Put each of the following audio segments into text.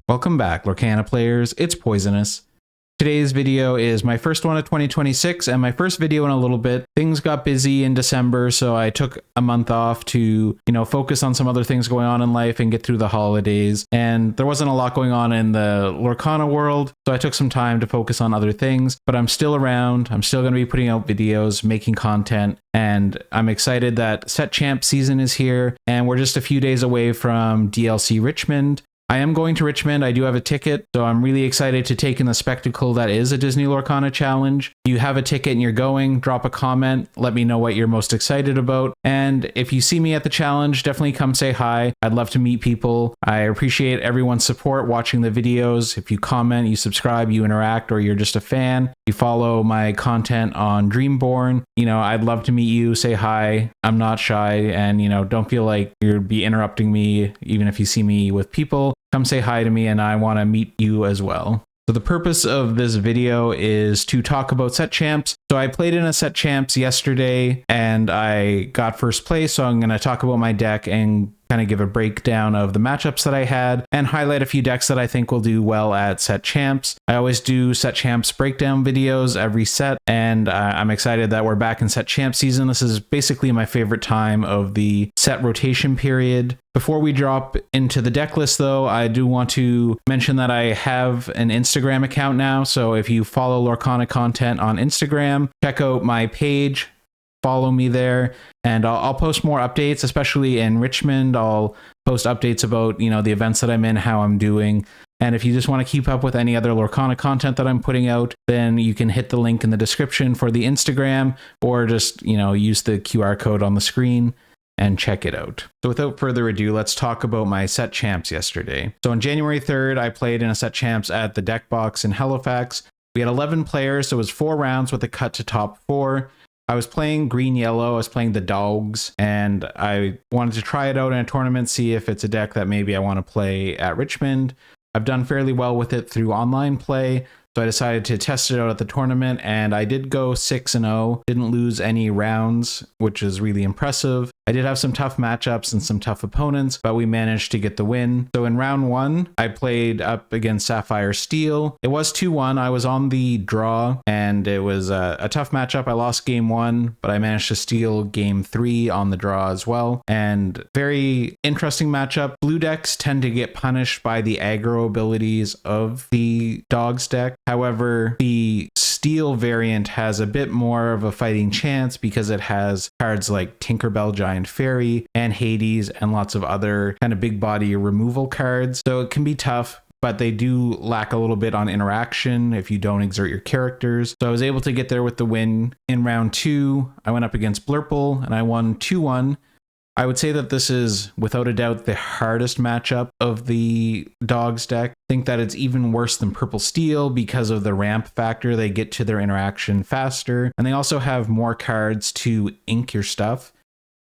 Welcome back, Lorcana players. It's Poisonous. Today's video is my first one of 2026 and my first video in a little bit. Things got busy in December, so I took a month off to, focus on some other things going on in life and get through the holidays. And there wasn't a lot going on in the Lorcana world, so I took some time to focus on other things, but I'm still around. I'm still going to be putting out videos, making content, and I'm excited that Set Champ season is here, and we're just a few days away from DLC Richmond. I am going to Richmond. I do have a ticket, so I'm really excited to take in the spectacle that is a Disney Lorcana challenge. If you have a ticket and you're going, drop a comment. Let me know what you're most excited about. And if you see me at the challenge, definitely come say hi. I'd love to meet people. I appreciate everyone's support watching the videos. If you comment, you subscribe, you interact, or you're just a fan, you follow my content on Dreamborn, I'd love to meet you, say hi. I'm not shy, and, don't feel like you'd be interrupting me, even if you see me with people. Come say hi to me, and I want to meet you as well. So the purpose of this video is to talk about Set Champs. So I played in a Set Champs yesterday, and I got first place, so I'm going to talk about my deck and kind of give a breakdown of the matchups that I had and highlight a few decks that I think will do well at Set Champs. I always do Set Champs breakdown videos every set, and I'm excited that we're back in Set Champs season. This is basically my favorite time of the set rotation period. Before we drop into the deck list, though, I do want to mention that I have an Instagram account now, so if you follow Lorcana content on Instagram, check out my page, follow me there, and I'll post more updates, especially in Richmond. I'll post updates about, the events that I'm in, how I'm doing. And if you just want to keep up with any other Lorcana content that I'm putting out, then you can hit the link in the description for the Instagram, or just, use the QR code on the screen and check it out. So without further ado, let's talk about my Set Champs yesterday. So on January 3rd, I played in a Set Champs at the Deck Box in Halifax. We had 11 players, so it was 4 rounds with a cut to top 4. I was playing green-yellow, I was playing the Dogs, and I wanted to try it out in a tournament, see if it's a deck that maybe I want to play at Richmond. I've done fairly well with it through online play, so I decided to test it out at the tournament, and I did go 6-0, didn't lose any rounds, which is really impressive. I did have some tough matchups and some tough opponents, but we managed to get the win. So in round 1, I played up against Sapphire Steel. It was 2-1. I was on the draw, and it was a tough matchup. I lost game 1, but I managed to steal game 3 on the draw as well. And very interesting matchup. Blue decks tend to get punished by the aggro abilities of the Dogs deck. However, the Steel variant has a bit more of a fighting chance because it has cards like Tinkerbell Giant Fairy and Hades and lots of other kind of big body removal cards. So it can be tough, but they do lack a little bit on interaction if you don't exert your characters. So I was able to get there with the win. In round 2, I went up against Blurple and I won 2-1. I would say that this is, without a doubt, the hardest matchup of the Dogs deck. I think that it's even worse than Purple Steel because of the ramp factor. They get to their interaction faster, and they also have more cards to ink your stuff.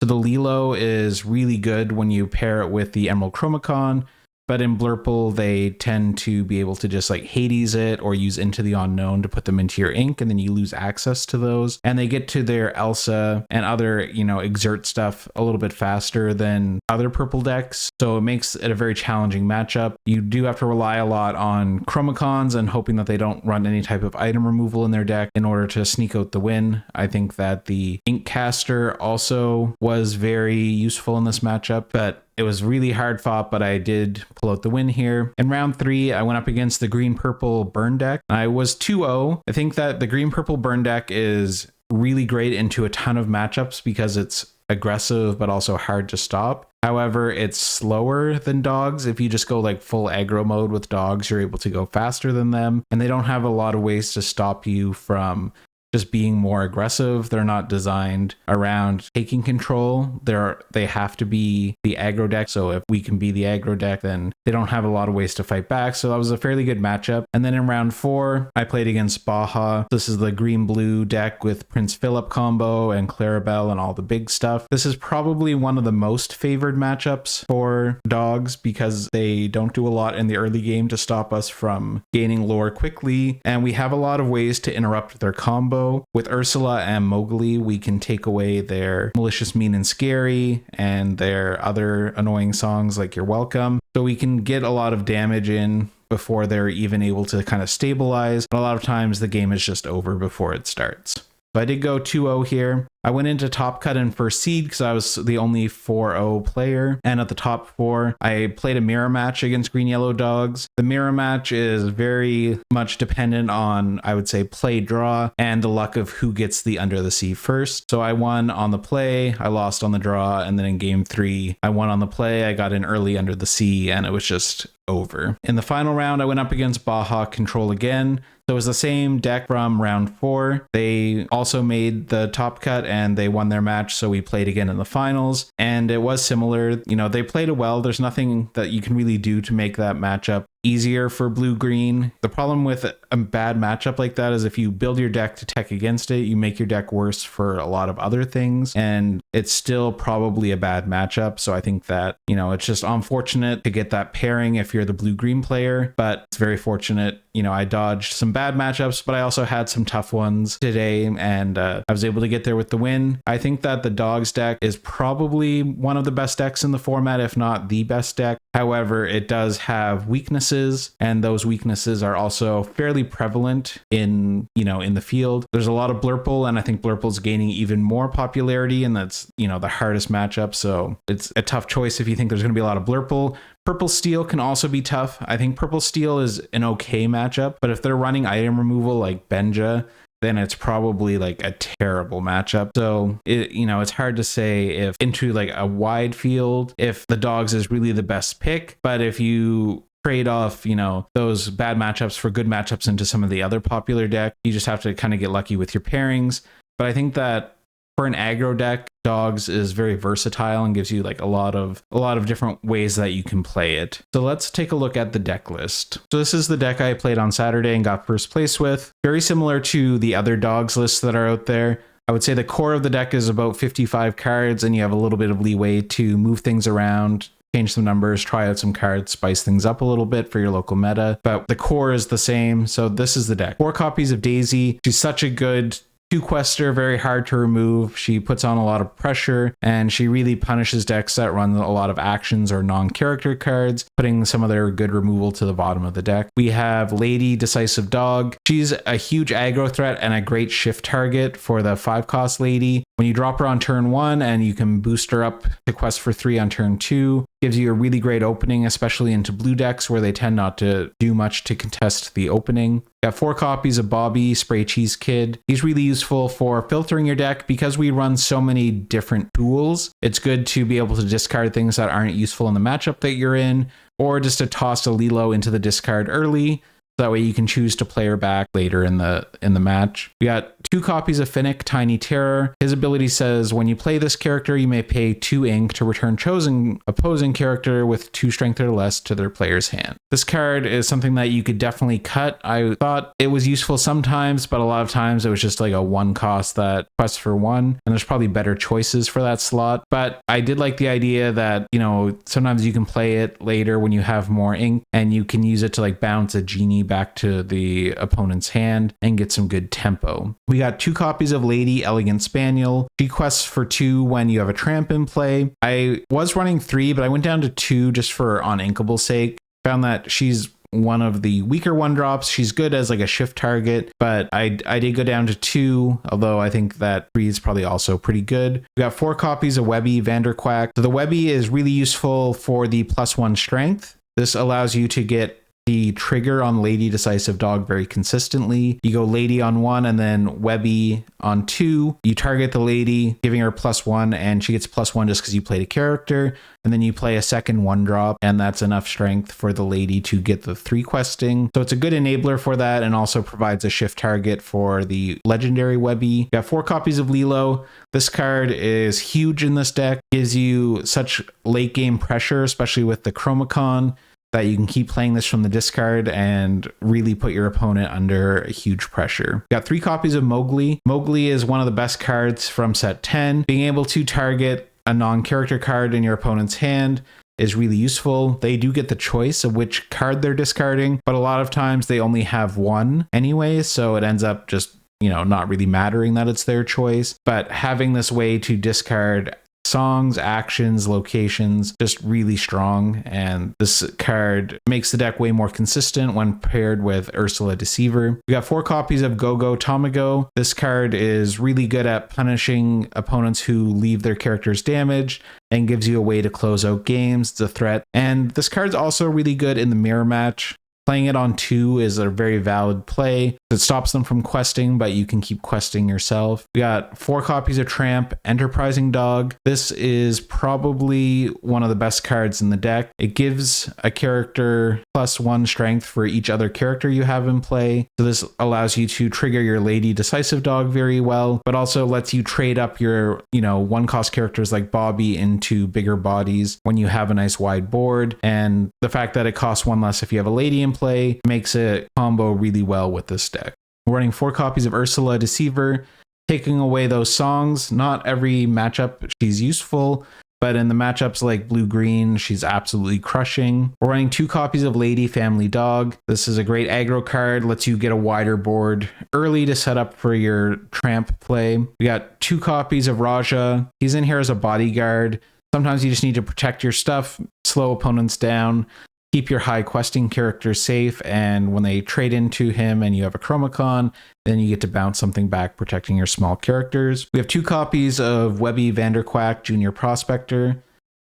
So the Lilo is really good when you pair it with the Emerald Chromacon, but in Blurple, they tend to be able to just like Hades it or use Into the Unknown to put them into your ink, and then you lose access to those. And they get to their Elsa and other, exert stuff a little bit faster than other purple decks. So it makes it a very challenging matchup. You do have to rely a lot on Chromacons and hoping that they don't run any type of item removal in their deck in order to sneak out the win. I think that the Ink Caster also was very useful in this matchup, but it was really hard fought, but I did pull out the win here. In round 3, I went up against the green-purple burn deck. I was 2-0. I think that the green-purple burn deck is really great into a ton of matchups because it's aggressive, but also hard to stop. However, it's slower than Dogs. If you just go like full aggro mode with Dogs, you're able to go faster than them. And they don't have a lot of ways to stop you from just being more aggressive. They're not designed around taking control. They have to be the aggro deck. So if we can be the aggro deck, then they don't have a lot of ways to fight back. So that was a fairly good matchup. And then in round 4, I played against Baja. This is the green-blue deck with Prince Philip combo and Clarabelle and all the big stuff. This is probably one of the most favored matchups for Dogs because they don't do a lot in the early game to stop us from gaining lore quickly. And we have a lot of ways to interrupt their combo. Also, with Ursula and Mowgli, we can take away their malicious, mean, and scary and their other annoying songs like You're Welcome. So we can get a lot of damage in before they're even able to kind of stabilize. But a lot of times the game is just over before it starts. So I did go 2-0 here. I went into top cut and first seed because I was the only 4-0 player. And at the top 4, I played a mirror match against green yellow dogs. The mirror match is very much dependent on, I would say, play draw and the luck of who gets the under the sea first. So I won on the play, I lost on the draw, and then in game 3, I won on the play, I got in early under the sea, and it was just over. In the final round, I went up against Baja Control again. So it was the same deck from round 4. They also made the top cut and they won their match, so we played again in the finals. And it was similar. You know, they played it well. There's nothing that you can really do to make that matchup easier for blue-green. The problem with a bad matchup like that is if you build your deck to tech against it, you make your deck worse for a lot of other things, and it's still probably a bad matchup. So I think that, you know, it's just unfortunate to get that pairing if you're the blue-green player, but it's very fortunate. You know, I dodged some bad matchups, but I also had some tough ones today, and I was able to get there with the win. I think that the Dogs deck is probably one of the best decks in the format, if not the best deck. However, it does have weaknesses, and those weaknesses are also fairly prevalent in, you know, in the field. There's a lot of Blurple, and I think Blurple's gaining even more popularity, and that's, you know, the hardest matchup. So it's a tough choice if you think there's going to be a lot of Blurple. Purple Steel can also be tough. I think Purple Steel is an okay matchup, but if they're running item removal like Benja, then it's probably like a terrible matchup. So it, you know, it's hard to say if into like a wide field, if the Dogs is really the best pick. But if you trade off, you know, those bad matchups for good matchups into some of the other popular deck, you just have to kind of get lucky with your pairings. But I think that for an aggro deck, Dogs is very versatile and gives you like a lot of different ways that you can play it. So let's take a look at the deck list. So this is the deck I played on Saturday and got first place with. Very similar to the other Dogs lists that are out there. I would say the core of the deck is about 55 cards, and you have a little bit of leeway to move things around, change some numbers, try out some cards, spice things up a little bit for your local meta. But the core is the same. So this is the deck. 4 copies of Daisy. She's such a good 2-quester, very hard to remove. She puts on a lot of pressure, and she really punishes decks that run a lot of actions or non-character cards, putting some of their good removal to the bottom of the deck. We have Lady Decisive Dog. She's a huge aggro threat and a great shift target for the 5-cost Lady. When you drop her on turn 1 and you can boost her up to quest for 3 on turn 2, gives you a really great opening, especially into blue decks where they tend not to do much to contest the opening. Got 4 copies of Bobby, Spray Cheese Kid. He's really useful for filtering your deck because we run so many different tools. It's good to be able to discard things that aren't useful in the matchup that you're in, or just to toss a Lilo into the discard early. That way you can choose to play her back later in the match. We got 2 copies of Finnick, Tiny Terror. His ability says when you play this character, you may pay 2 ink to return chosen opposing character with 2 strength or less to their player's hand. This card is something that you could definitely cut. I thought it was useful sometimes, but a lot of times it was just like a 1 cost that quest for 1, and there's probably better choices for that slot. But I did like the idea that, you know, sometimes you can play it later when you have more ink, and you can use it to like bounce a genie back to the opponent's hand and get some good tempo. We got 2 copies of Lady Elegant Spaniel. She quests for 2 when you have a tramp in play. I was running 3, but I went down to 2 just for on inkable sake. Found that she's one of the weaker 1-drops. She's good as like a shift target, but I did go down to 2, although I think that 3 is probably also pretty good. We got 4 copies of Webby Vanderquack. So the Webby is really useful for the +1 strength. This allows you to get the trigger on Lady Decisive Dog very consistently. You go Lady on 1 and then Webby on 2. You target the Lady, giving her +1, and she gets +1 just because you played a character. And then you play a second 1-drop, and that's enough strength for the Lady to get the 3 questing. So it's a good enabler for that, and also provides a shift target for the legendary Webby. You got 4 copies of Lilo. This card is huge in this deck. Gives you such late game pressure, especially with the Chromacon, that you can keep playing this from the discard and really put your opponent under a huge pressure. Got 3 copies of Mowgli. Mowgli is one of the best cards from set 10. Being able to target a non-character card in your opponent's hand is really useful. They do get the choice of which card they're discarding, but a lot of times they only have 1 anyway, so it ends up just not really mattering that it's their choice. But having this way to discard songs, actions, locations, just really strong. And this card makes the deck way more consistent when paired with Ursula Deceiver. We got 4 copies of Go-Go Tamago. This card is really good at punishing opponents who leave their characters damaged and gives you a way to close out games. It's a threat. And this card's also really good in the mirror match. Playing it on 2 is a very valid play. It stops them from questing, but you can keep questing yourself. We got 4 copies of Tramp, Enterprising Dog. This is probably one of the best cards in the deck. It gives a character +1 strength for each other character you have in play. So this allows you to trigger your Lady Decisive Dog very well, but also lets you trade up your, 1-cost characters like Bobby into bigger bodies when you have a nice wide board. And the fact that it costs 1 less if you have a Lady in play makes it combo really well with this deck. We're running 4 copies of Ursula Deceiver, taking away those songs. Not every matchup she's useful, but in the matchups like blue-green, she's absolutely crushing. We're running 2 copies of Lady Family Dog. This is a great aggro card, lets you get a wider board early to set up for your Tramp play. We got 2 copies of Raja. He's in here as a bodyguard. Sometimes you just need to protect your stuff, slow opponents down, keep your high questing characters safe, and when they trade into him and you have a Chromacon, then you get to bounce something back, protecting your small characters. We have 2 copies of Webby Vanderquack Junior Prospector.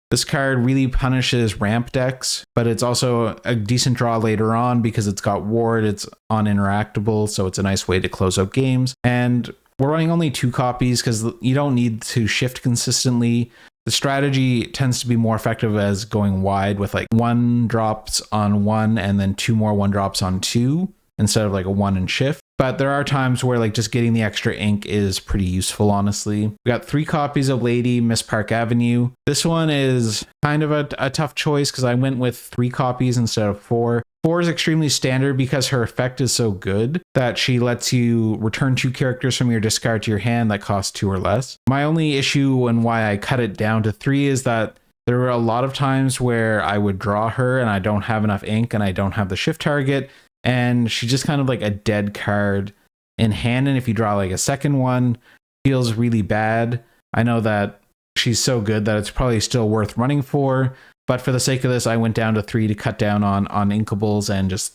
This card really punishes ramp decks, but it's also a decent draw later on because it's got ward, it's uninteractable, so it's a nice way to close out games. And we're running only 2 copies because you don't need to shift consistently. The strategy tends to be more effective as going wide with like 1 drops on 1 and then 2 more 1 drops on 2 instead of like a 1 and shift. But there are times where like just getting the extra ink is pretty useful, honestly. We got 3 copies of Lady Miss Park Avenue. This one is kind of a tough choice because I went with 3 copies instead of 4. 4 is extremely standard because her effect is so good that she lets you return 2 characters from your discard to your hand that cost 2 or less. My only issue and why I cut it down to 3 is that there were a lot of times where I would draw her and I don't have enough ink and I don't have the shift target, and she's just kind of like a dead card in hand, and if you draw like a second one, feels really bad. I know that she's so good that it's probably still worth running for, but for the sake of this, I went down to 3 to cut down on inkables and just,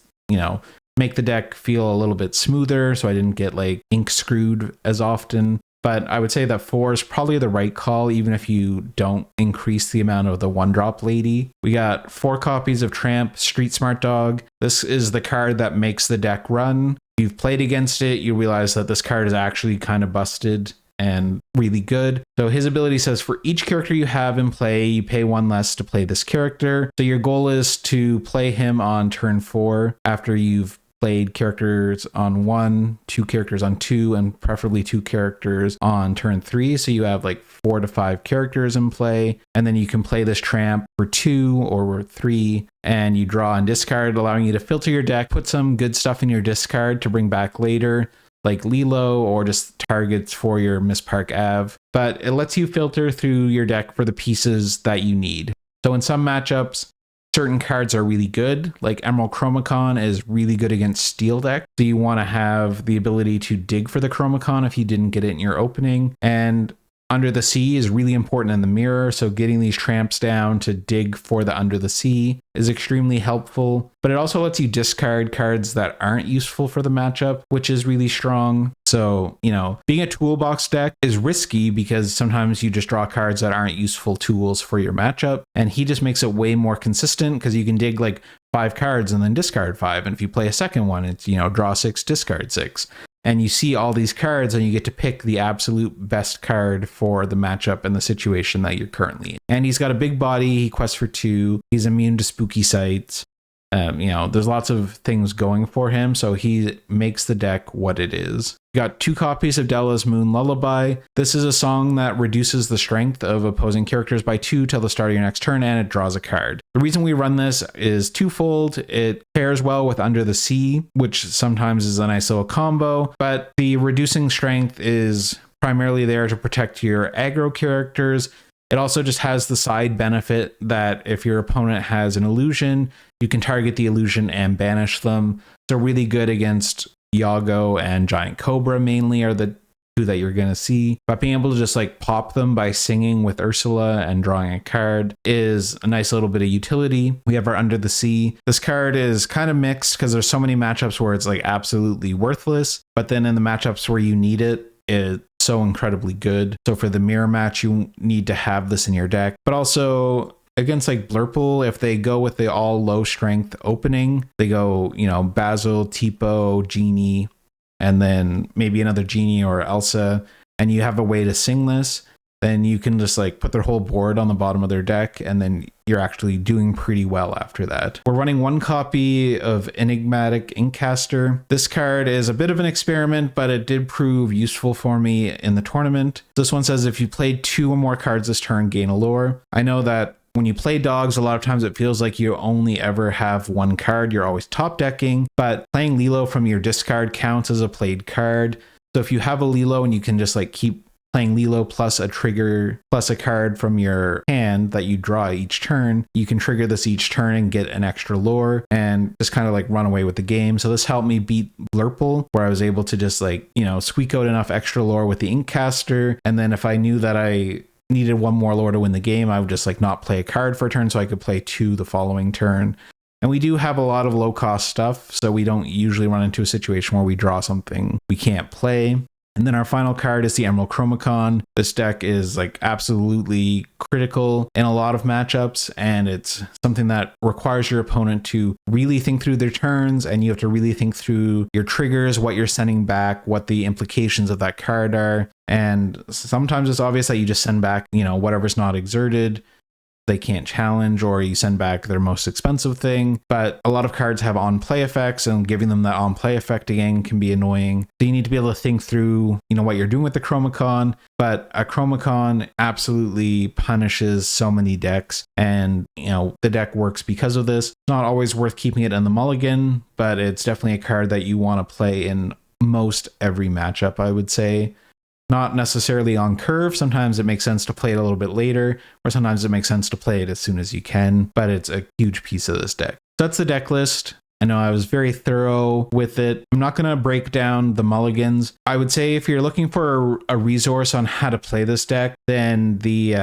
make the deck feel a little bit smoother so I didn't get like ink screwed as often. But I would say that 4 is probably the right call, even if you don't increase the amount of the 1-drop Lady. We got 4 copies of Tramp, Street Smart Dog. This is the card that makes the deck run. If you've played against it, you realize that this card is actually kind of busted and really good. So his ability says for each character you have in play, you pay 1 less to play this character. So your goal is to play him on turn 4 after you've played characters on 1, 2 characters on 2, and preferably 2 characters on turn 3. So you have like 4 to 5 characters in play, and then you can play this Tramp for 2 or 3, and you draw and discard, allowing you to filter your deck, put some good stuff in your discard to bring back later, like Lilo or just targets for your Miss Park Ave. But it lets you filter through your deck for the pieces that you need. So in some matchups, certain cards are really good, like Emerald Chromacon is really good against Steel deck. So you want to have the ability to dig for the Chromacon if you didn't get it in your opening. And Under the Sea is really important in the mirror, so getting these Tramps down to dig for the Under the Sea is extremely helpful. But it also lets you discard cards that aren't useful for the matchup, which is really strong. So, being a toolbox deck is risky because sometimes you just draw cards that aren't useful tools for your matchup. And he just makes it way more consistent because you can dig like 5 cards and then discard 5. And if you play a second one, it's, draw 6, discard 6. And you see all these cards and you get to pick the absolute best card for the matchup and the situation that you're currently in. And he's got a big body. He quests for 2. He's immune to spooky sights. There's lots of things going for him. So he makes the deck what it is. You got 2 copies of Della's Moon Lullaby. This is a song that reduces the strength of opposing characters by 2 till the start of your next turn, and it draws a card. The reason we run this is twofold. It pairs well with Under the Sea, which sometimes is a nice little combo, but the reducing strength is primarily there to protect your aggro characters. It also just has the side benefit that if your opponent has an illusion, you can target the illusion and banish them. So really good against Iago and Giant Cobra mainly are the two that you're going to see, but being able to just like pop them by singing with Ursula and drawing a card is a nice little bit of utility. We have our Under the Sea. This card is kind of mixed because there's so many matchups where it's like absolutely worthless, but then in the matchups where you need it, it's so incredibly good. So for the mirror match, you need to have this in your deck, but also against like Blurple, if they go with the all low strength opening, they go, you know, Basil, Tipo, Genie, and then maybe another Genie or Elsa, and you have a way to sing this, then you can just like put their whole board on the bottom of their deck, and then you're actually doing pretty well after that. We're running one copy of Enigmatic Inkcaster. This card is a bit of an experiment, but it did prove useful for me in the tournament. This one says if you played 2 or more cards this turn, gain a lore. I know that when you play dogs, a lot of times it feels like you only ever have one card. You're always top decking, but playing Lilo from your discard counts as a played card. So if you have a Lilo and you can just like keep playing Lilo plus a trigger plus a card from your hand that you draw each turn, you can trigger this each turn and get an extra lore and just kind of like run away with the game. So this helped me beat Blurple, where I was able to just like, you know, squeak out enough extra lore with the Inkcaster. And then if I knew that I needed one more lore to win the game, I would just like not play a card for a turn so I could play 2 the following turn. And we do have a lot of low cost stuff, so we don't usually run into a situation where we draw something we can't play. And then our final card is the Emerald Chromacon. This deck is like absolutely critical in a lot of matchups, and it's something that requires your opponent to really think through their turns, and you have to really think through your triggers, what you're sending back, what the implications of that card are. And sometimes it's obvious that you just send back, you know, whatever's not exerted, they can't challenge, or you send back their most expensive thing. But a lot of cards have on play effects, and giving them that on play effect again can be annoying. So you need to be able to think through, you know, what you're doing with the Chromacon. But a Chromacon absolutely punishes so many decks, and you know, the deck works because of this. It's not always worth keeping it in the mulligan, but it's definitely a card that you want to play in most every matchup, I would say. Not necessarily on curve. Sometimes it makes sense to play it a little bit later, or sometimes it makes sense to play it as soon as you can, but it's a huge piece of this deck. So that's the deck list. I know I was very thorough with it. I'm not going to break down the mulligans. I would say if you're looking for a resource on how to play this deck, then the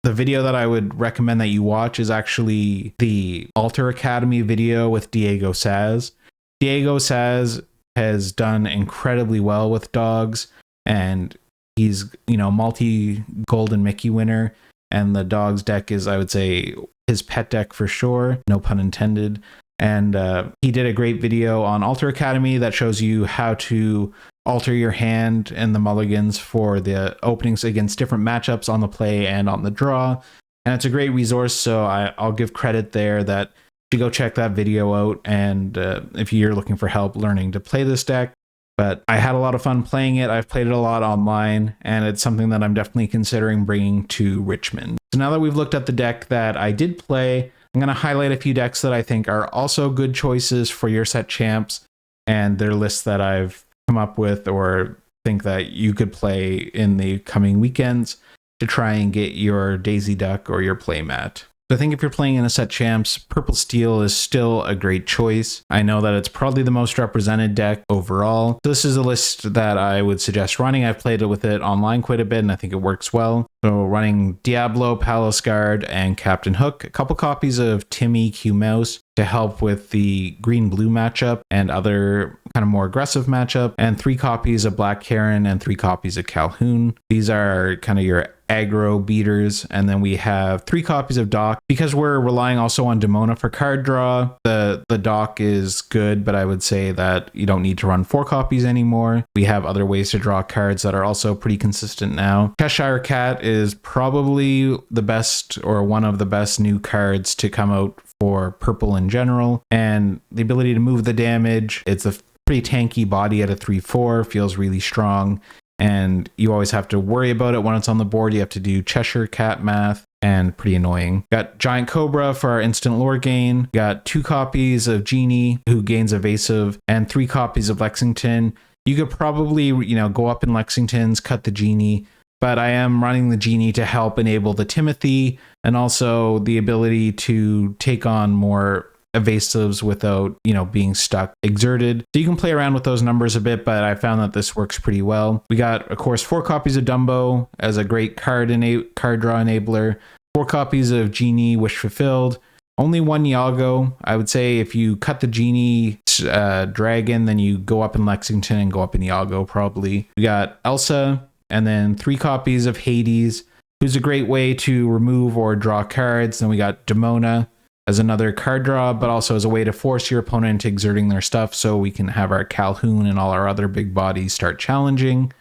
video that I would recommend that you watch is actually the Alter Academy video with Diego Saz. Diego Saz has done incredibly well with dogs, and he's, you know, multi-Golden Mickey winner, and the dogs deck is, I would say, his pet deck for sure, no pun intended. And he did a great video on Alter Academy that shows you how to alter your hand and the mulligans for the openings against different matchups on the play and on the draw. And it's a great resource, so I'll give credit there that you go check that video out, and if you're looking for help learning to play this deck. But I had a lot of fun playing it. I've played it a lot online, and it's something that I'm definitely considering bringing to Richmond. So now that we've looked at the deck that I did play, I'm going to highlight a few decks that I think are also good choices for your set champs, and they're lists that I've come up with or think that you could play in the coming weekends to try and get your Daisy Duck or your playmat. So I think if you're playing in a set champs, Purple Steel is still a great choice. I know that it's probably the most represented deck overall. This is a list that I would suggest running. I've played it with it online quite a bit, and I think it works well. So running Diablo, Palace Guard, and Captain Hook, a couple copies of Timmy Q Mouse to help with the green-blue matchup and other kind of more aggressive matchup, and 3 copies of Black Karen and 3 copies of Calhoun. These are kind of your aggro beaters. And then we have 3 copies of Doc. Because we're relying also on Demona for card draw, the Doc is good, but I would say that you don't need to run 4 copies anymore. We have other ways to draw cards that are also pretty consistent now. Cheshire Cat is probably the best, or one of the best new cards to come out for purple in general, and the ability to move the damage. It's a pretty tanky body at a 3/4, feels really strong, and you always have to worry about it when it's on the board. You have to do Cheshire Cat math, and pretty annoying. Got Giant Cobra for our instant lore gain. Got 2 copies of Genie, who gains evasive, and 3 copies of Lexington. You could probably, you know, go up in Lexington's, cut the Genie, but I am running the Genie to help enable the Timothy, and also the ability to take on more evasives without, being stuck exerted. So you can play around with those numbers a bit, but I found that this works pretty well. We got, of course, 4 copies of Dumbo as a great card draw enabler, 4 copies of Genie Wish Fulfilled, only 1 Yago. I would say if you cut the Genie dragon, then you go up in Lexington and go up in Yago probably. We got Elsa, and then 3 copies of Hades, who's a great way to remove or draw cards. Then we got Demona as another card draw, but also as a way to force your opponent into exerting their stuff so we can have our Calhoun and all our other big bodies start challenging.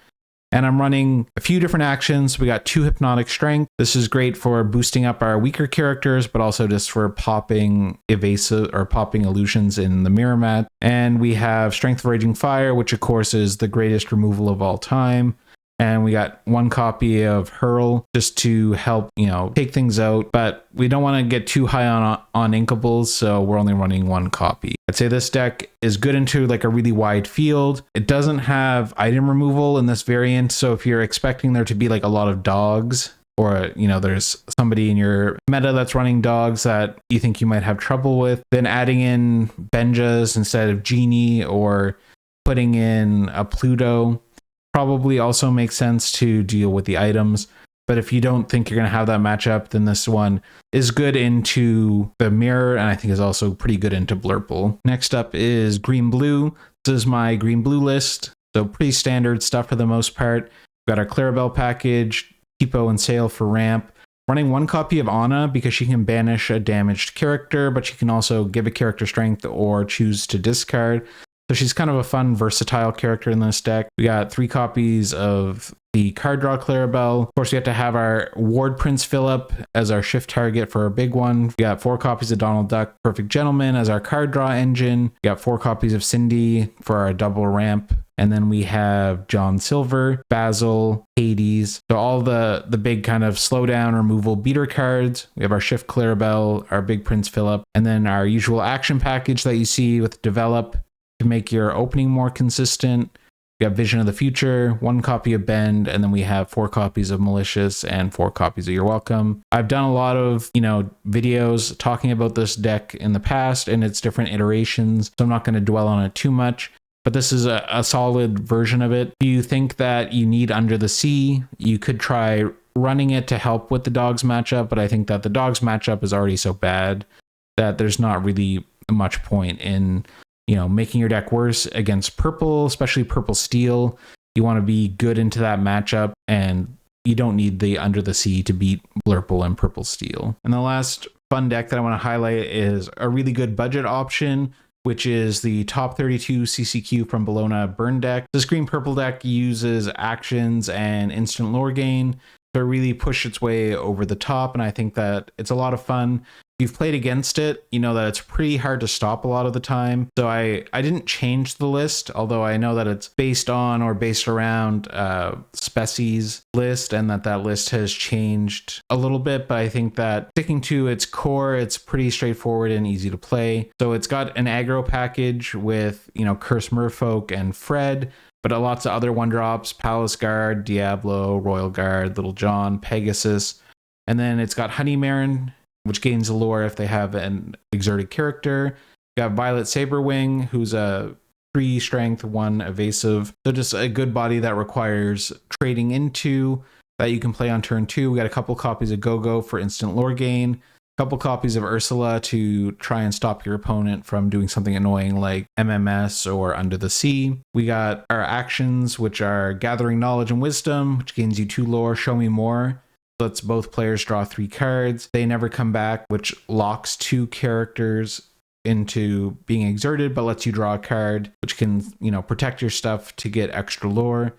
And I'm running a few different actions. We got 2 Hypnotic Strength. This is great for boosting up our weaker characters, but also just for popping evasive or popping illusions in the mirror mat. And we have Strength of Raging Fire, which of course is the greatest removal of all time. And we got 1 copy of Hurl just to help, take things out. But we don't want to get too high on inkables, so we're only running 1 copy. I'd say this deck is good into like a really wide field. It doesn't have item removal in this variant, so if you're expecting there to be like a lot of dogs, or there's somebody in your meta that's running dogs that you think you might have trouble with, then adding in Benjas instead of Genie or putting in a Pluto probably also makes sense to deal with the items. But if you don't think you're going to have that matchup, then this one is good into the mirror, and I think is also pretty good into Blurple. Next up is Green Blue. This is my Green Blue list, so pretty standard stuff for the most part. We've got our Clarabelle package, Tipo and Sail for ramp. Running 1 copy of Anna because she can banish a damaged character, but she can also give a character strength or choose to discard. So she's kind of a fun, versatile character in this deck. We got 3 copies of the card draw Clarabelle. Of course, we have to have our Ward Prince Philip as our shift target for our big one. We got 4 copies of Donald Duck Perfect Gentleman as our card draw engine. We got 4 copies of Cindy for our double ramp. And then we have John Silver, Basil, Hades. So all the big kind of slowdown removal beater cards. We have our Shift Clarabelle, our big Prince Philip, and then our usual action package that you see with Develop to make your opening more consistent. We have Vision of the Future, 1 copy of Bend, and then we have 4 copies of Malicious and 4 copies of You're Welcome. I've done a lot of, videos talking about this deck in the past and its different iterations, so I'm not going to dwell on it too much. But this is a solid version of it. If you think that you need Under the Sea, you could try running it to help with the Dogs matchup, but I think that the Dogs matchup is already so bad that there's not really much point in making your deck worse against purple, especially purple steel. You want to be good into that matchup, and you don't need the Under the Sea to beat Blurple and purple steel. And the last fun deck that I want to highlight is a really good budget option, which is the top 32 CCQ from Bologna Burn deck. This green purple deck uses actions and instant lore gain to really push its way over the top, and I think that it's a lot of fun. If you've played against it, you know that it's pretty hard to stop a lot of the time. So I didn't change the list, although I know that it's based on or based around Species list, and that list has changed a little bit, but I think that sticking to its core, it's pretty straightforward and easy to play. So it's got an aggro package with, Curse Merfolk and Fred, but lots of other 1-drops, Palace Guard, Diablo, Royal Guard, Little John, Pegasus. And then it's got Honey Marin, which gains allure if they have an exerted character. You got Violet Saberwing, who's a 3 strength, 1 evasive. So just a good body that requires trading into that you can play on turn 2. We got a couple copies of Go-Go for instant lore gain. A couple copies of Ursula to try and stop your opponent from doing something annoying like MMS or Under the Sea. We got our actions, which are Gathering Knowledge and Wisdom, which gains you 2 lore, Show Me More. Lets both players draw 3 cards. They Never Come Back, which locks 2 characters into being exerted, but lets you draw a card, which can, protect your stuff to get extra lore.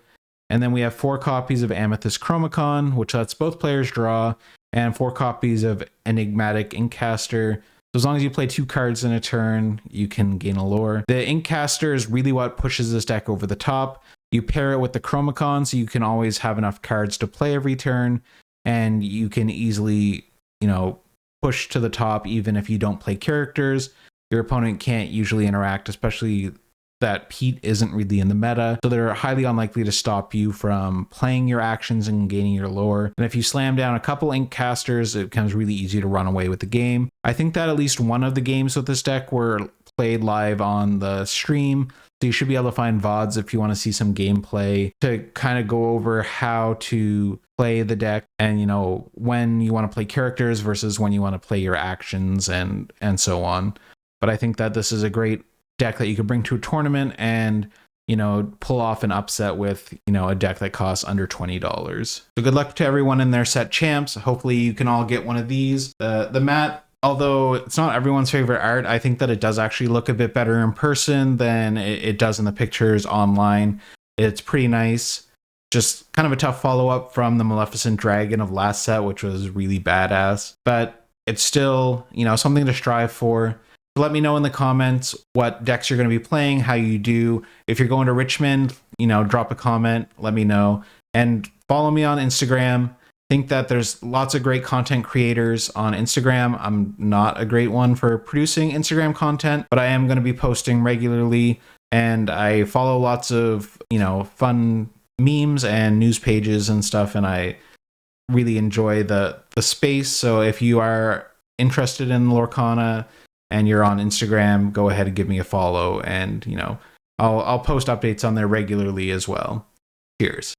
And then we have 4 copies of Amethyst Chromacon, which lets both players draw, and 4 copies of Enigmatic Inkcaster. So as long as you play 2 cards in a turn, you can gain a lore. The Inkcaster is really what pushes this deck over the top. You pair it with the Chromacon, so you can always have enough cards to play every turn, and you can easily, push to the top even if you don't play characters. Your opponent can't usually interact, especially that peat isn't really in the meta, so they're highly unlikely to stop you from playing your actions and gaining your lore. And if you slam down a couple ink casters, it becomes really easy to run away with the game. I think that at least one of the games with this deck were played live on the stream, so you should be able to find VODs if you want to see some gameplay to kind of go over how to play the deck and, you know, when you want to play characters versus when you want to play your actions and so on. But I think that this is a great deck that you could bring to a tournament and, you know, pull off an upset with, you know, a deck that costs under $20. So good luck to everyone in their set champs. Hopefully you can all get one of these. The mat, although it's not everyone's favorite art, I think that it does actually look a bit better in person than it does in the pictures online. It's pretty nice. Just kind of a tough follow-up from the Maleficent Dragon of last set, which was really badass. But it's still, you know, something to strive for. Let me know in the comments what decks you're going to be playing, how you do. If you're going to Richmond, you know, drop a comment, let me know. And follow me on Instagram. Think that there's lots of great content creators on Instagram. I'm not a great one for producing Instagram content, but I am going to be posting regularly. And I follow lots of, you know, fun memes and news pages and stuff. And I really enjoy the space. So if you are interested in Lorcana and you're on Instagram, go ahead and give me a follow, and, you know, I'll post updates on there regularly as well. Cheers.